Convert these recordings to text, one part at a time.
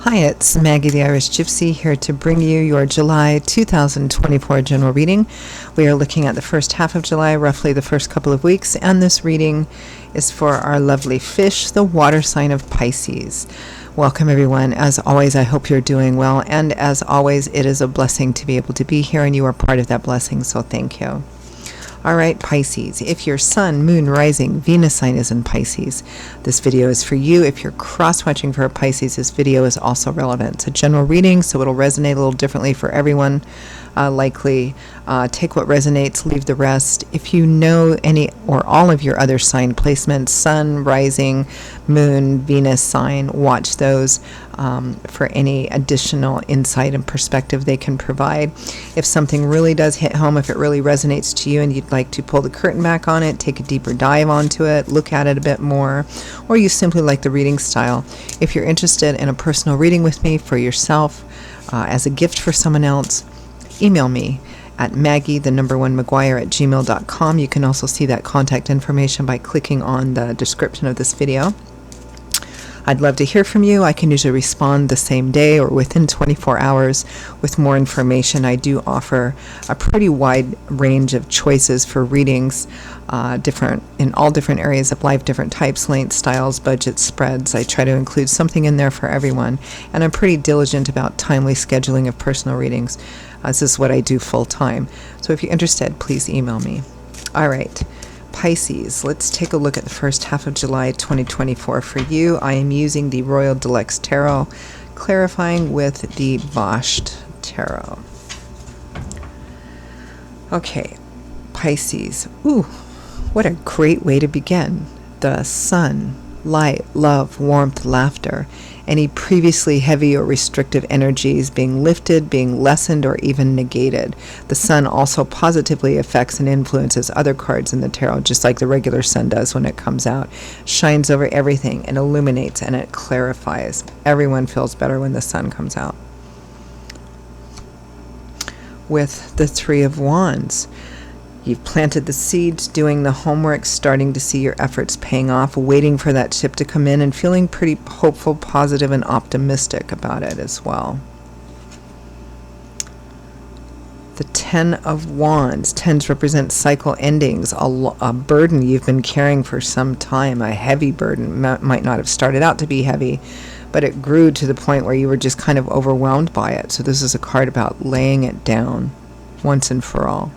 Hi, it's Maggie the Irish Gypsy here to bring you your July 2024 general reading. We are looking at the first half of July, roughly the first couple of weeks, and this reading is for our lovely fish, the water sign of Pisces. Welcome, everyone. As always, I hope you're doing well, and as always, it is a blessing to be able to be here, and you are part of that blessing, so thank you. All right, Pisces, if your sun, moon, rising, Venus sign is in Pisces, this video is for you. If you're cross-watching for a Pisces, this video is also relevant. It's a general reading, so it'll resonate a little differently for everyone, likely. Take what resonates, leave the rest. If you know any or all of your other sign placements, sun, rising, moon, Venus sign, watch those for any additional insight and perspective they can provide. If something really does hit home, if it really resonates to you and you'd like to pull the curtain back on it, take a deeper dive onto it, look at it a bit more, or you simply like the reading style, if you're interested in a personal reading with me for yourself, as a gift for someone else, email me at maggie1mcguire@gmail.com. You can also see that contact information by clicking on the description of this video. I'd love to hear from you. I can usually respond the same day or within 24 hours with more information. I do offer a pretty wide range of choices for readings, different in all different areas of life, different types, lengths, styles, budgets, spreads. I try to include something in there for everyone, and I'm pretty diligent about timely scheduling of personal readings. This is what I do full time. So if you're interested, please email me. All right. Pisces, let's take a look at the first half of July 2024 for you. I am using the Royal Deluxe Tarot, clarifying with the Bashed Tarot. Okay, Pisces. Ooh, what a great way to begin. The sun, light, love, warmth, laughter. Any previously heavy or restrictive energies being lifted, being lessened, or even negated. The sun also positively affects and influences other cards in the tarot, just like the regular sun does when it comes out. Shines over everything and illuminates and it clarifies. Everyone feels better when the sun comes out. With the Three of Wands, you've planted the seeds, doing the homework, starting to see your efforts paying off, waiting for that ship to come in, and feeling pretty hopeful, positive, and optimistic about it as well. The Ten of Wands. Tens represent cycle endings, a burden you've been carrying for some time, a heavy burden. Might not have started out to be heavy, but it grew to the point where you were just kind of overwhelmed by it. So this is a card about laying it down once and for all.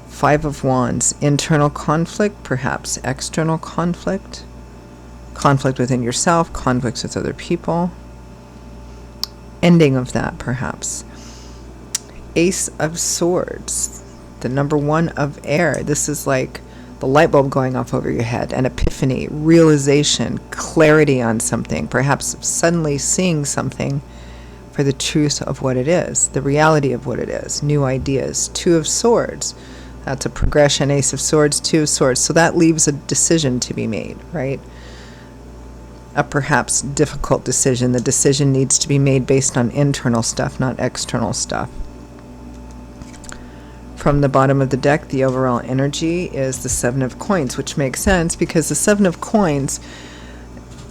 Five of Wands, internal conflict, perhaps external conflict, conflict within yourself, conflicts with other people, ending of that perhaps. Ace of Swords, the number one of air. This is like the light bulb going off over your head, an epiphany, realization, clarity on something, perhaps suddenly seeing something for the truth of what it is, the reality of what it is, new ideas. Two of Swords. That's a progression, Ace of Swords, Two of Swords. So that leaves a decision to be made, right? A perhaps difficult decision. The decision needs to be made based on internal stuff, not external stuff. From the bottom of the deck, the overall energy is the Seven of Coins, which makes sense because the Seven of Coins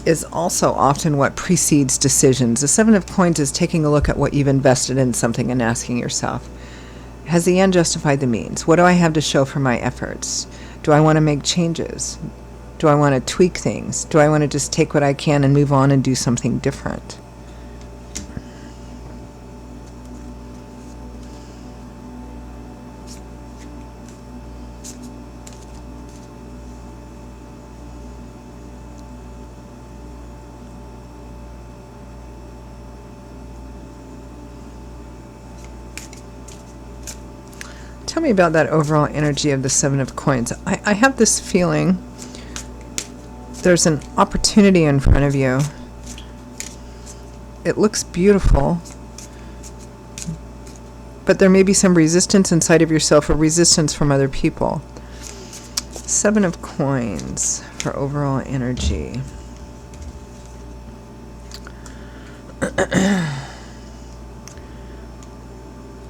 is also often what precedes decisions. The Seven of Coins is taking a look at what you've invested in something and asking yourself, has the end justified the means? What do I have to show for my efforts? Do I want to make changes? Do I want to tweak things? Do I want to just take what I can and move on and do something different? Tell me about that overall energy of the Seven of Coins. I have this feeling there's an opportunity in front of you. It looks beautiful, but there may be some resistance inside of yourself or resistance from other people. Seven of Coins for overall energy.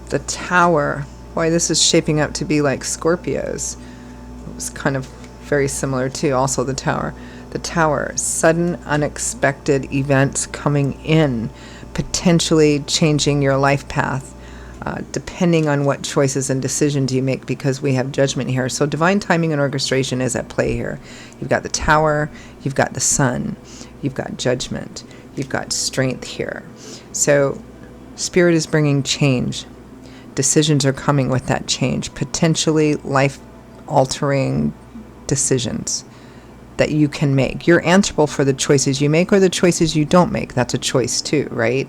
The Tower. Boy, this is shaping up to be like Scorpios. It was kind of very similar to also the Tower. The Tower, sudden, unexpected events coming in, potentially changing your life path, depending on what choices and decisions you make, because we have Judgment here. So divine timing and orchestration is at play here. You've got the Tower, you've got the Sun, you've got Judgment, you've got Strength here. So Spirit is bringing change. Decisions are coming with that change, potentially life-altering decisions that you can make. You're answerable for the choices you make or the choices you don't make. That's a choice too, right?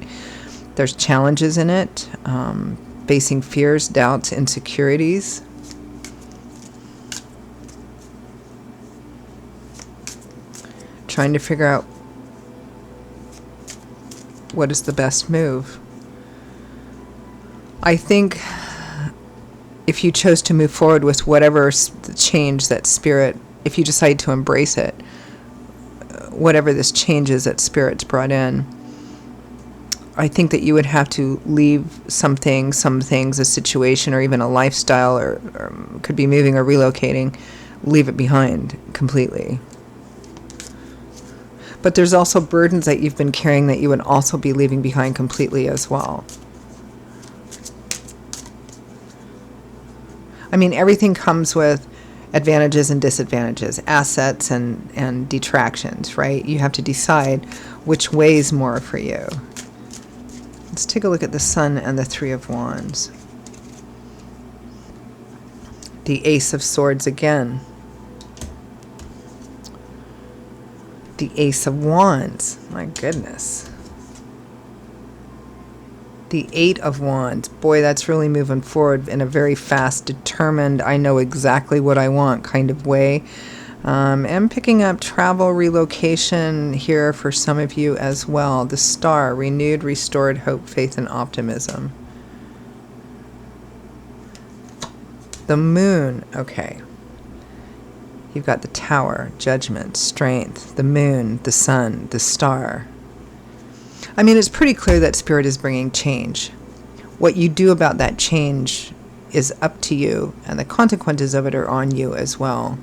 There's challenges in it, facing fears, doubts, insecurities. Trying to figure out what is the best move. I think if you chose to move forward with whatever change that Spirit, if you decide to embrace it, whatever this change is that Spirit's brought in, I think that you would have to leave some things, a situation, or even a lifestyle, or could be moving or relocating, leave it behind completely. But there's also burdens that you've been carrying that you would also be leaving behind completely as well. I mean, everything comes with advantages and disadvantages, assets and detractions, right? You have to decide which weighs more for you. Let's take a look at the Sun and the Three of Wands. The Ace of Swords again. The Ace of Wands. My goodness. The Eight of Wands. Boy, that's really moving forward in a very fast, determined, I know exactly what I want kind of way. And picking up travel, relocation here for some of you as well. The Star, renewed, restored hope, faith, and optimism. The Moon, okay. You've got the Tower, judgment, strength, the Moon, the Sun, the Star. I mean, it's pretty clear that Spirit is bringing change. What you do about that change is up to you, and the consequences of it are on you as well.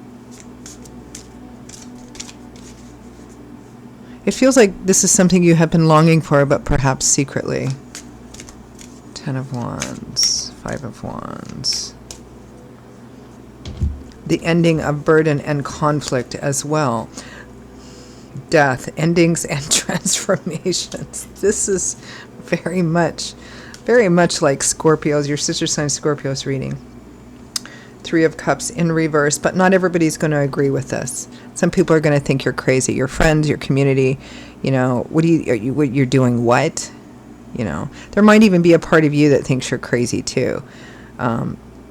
It feels like this is something you have been longing for, but perhaps secretly. Ten of Wands, Five of Wands. The ending of burden and conflict as well. Death, endings, and transformations. This is very much like Scorpios, your sister sign Scorpios reading. Three of Cups in reverse, but not everybody's going to agree with this. Some people are going to think you're crazy. Your friends, your community, you know, you're doing what? You know, there might even be a part of you that thinks you're crazy too.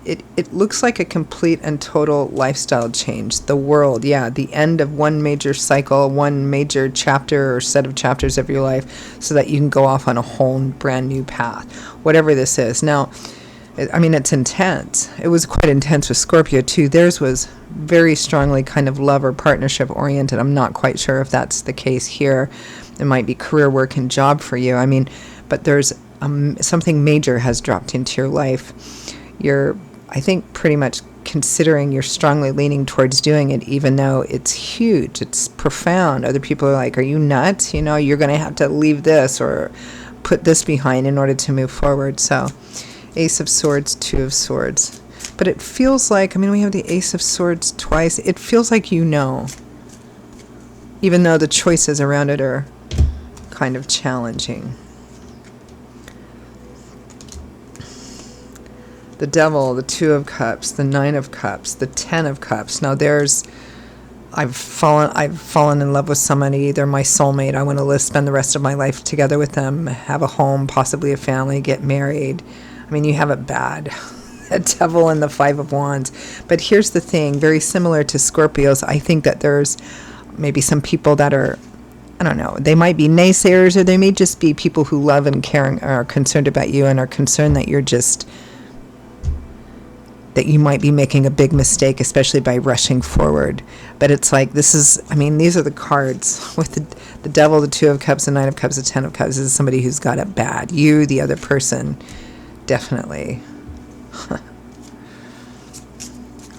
It looks like a complete and total lifestyle change. The world, yeah, the end of one major cycle, one major chapter or set of chapters of your life, so that you can go off on a whole brand new path, whatever this is. Now, I mean, it's intense. It was quite intense with Scorpio too. Theirs was very strongly kind of love or partnership oriented. I'm not quite sure if that's the case here. It might be career, work, and job for you. I mean, but there's something major has dropped into your life. You're, I think, pretty much considering, you're strongly leaning towards doing it, even though it's huge, it's profound. Other people are like, are you nuts? You know, you're going to have to leave this or put this behind in order to move forward. So Ace of Swords, Two of Swords. But it feels like, I mean, we have the Ace of Swords twice. It feels like you know, even though the choices around it are kind of challenging. The Devil, the Two of Cups, the Nine of Cups, the Ten of Cups. Now I've fallen in love with somebody. They're my soulmate. I want to spend the rest of my life together with them, have a home, possibly a family, get married. I mean, you have it bad. The Devil and the Five of Wands. But here's the thing, very similar to Scorpios, I think that there's maybe some people that are, I don't know, they might be naysayers, or they may just be people who love and care and are concerned about you and are concerned that that you might be making a big mistake, especially by rushing forward. But it's like, this is, I mean, these are the cards with the Devil, the Two of Cups, the Nine of Cups, the Ten of Cups. This is somebody who's got it bad. You, the other person, definitely.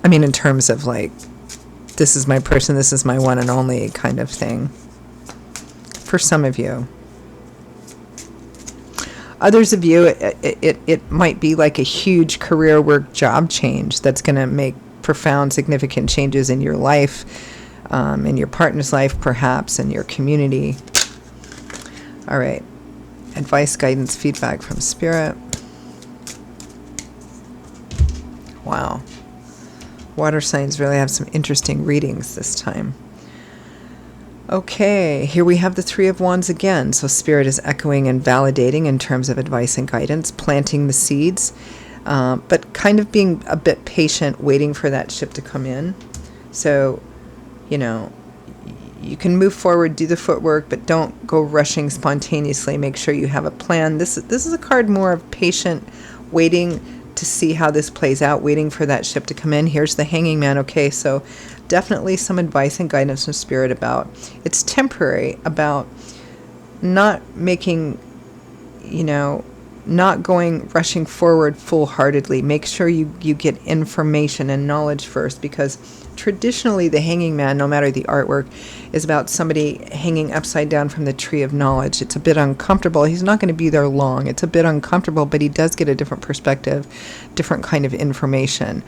I mean, in terms of like this is my person, this is my one and only kind of thing. For some of you. Others of you, it might be like a huge career work job change that's going to make profound, significant changes in your life, in your partner's life, perhaps, in your community. All right. Advice, guidance, feedback from Spirit. Wow. Water signs really have some interesting readings this time. Okay, here we have the Three of Wands again. So Spirit is echoing and validating in terms of advice and guidance, planting the seeds, but kind of being a bit patient, waiting for that ship to come in. So, you know, you can move forward, do the footwork, but don't go rushing spontaneously. Make sure you have a plan. This is a card more of patient, waiting to see how this plays out, waiting for that ship to come in. Here's the Hanging Man. Okay, so definitely some advice and guidance from Spirit about it's temporary, about not making, you know, not rushing forward full-heartedly. Make sure you get information and knowledge first, because traditionally the Hanging Man, no matter the artwork, is about somebody hanging upside down from the tree of knowledge. It's a bit uncomfortable. He's not going to be there long. It's a bit uncomfortable, but he does get a different perspective, different kind of information,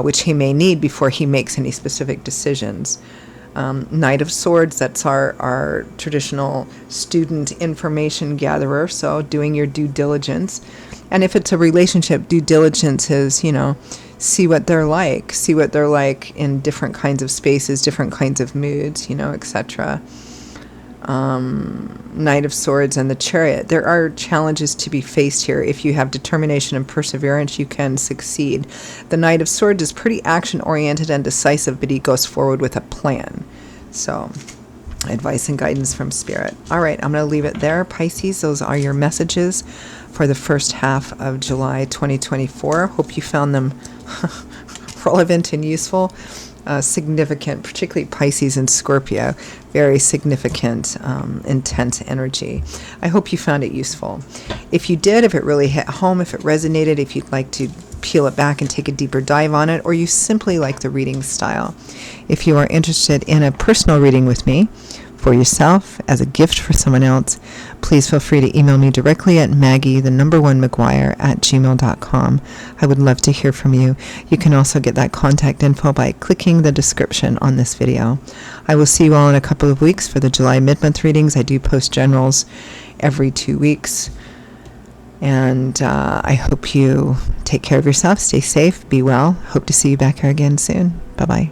which he may need before he makes any specific decisions. Knight of Swords, that's our traditional student information gatherer, so doing your due diligence. And if it's a relationship, due diligence is, you know, see what they're like in different kinds of spaces, different kinds of moods, you know, etc. Knight of Swords and the Chariot. There are challenges to be faced here. If you have determination and perseverance, you can succeed. The Knight of Swords is pretty action-oriented and decisive, but he goes forward with a plan. So, advice and guidance from Spirit. All right, I'm going to leave it there. Pisces, those are your messages for the first half of July 2024. Hope you found them relevant and useful. Significant, particularly Pisces and Scorpio, very significant, intense energy. I hope you found it useful. If you did, if it really hit home, if it resonated, if you'd like to peel it back and take a deeper dive on it, or you simply like the reading style. If you are interested in a personal reading with me, for yourself, as a gift for someone else, please feel free to email me directly at maggie1mcguire@gmail.com. I would love to hear from you. You can also get that contact info by clicking the description on this video. I will see you all in a couple of weeks for the July mid-month readings. I do post generals every 2 weeks. And I hope you take care of yourself, stay safe, be well. Hope to see you back here again soon. Bye-bye.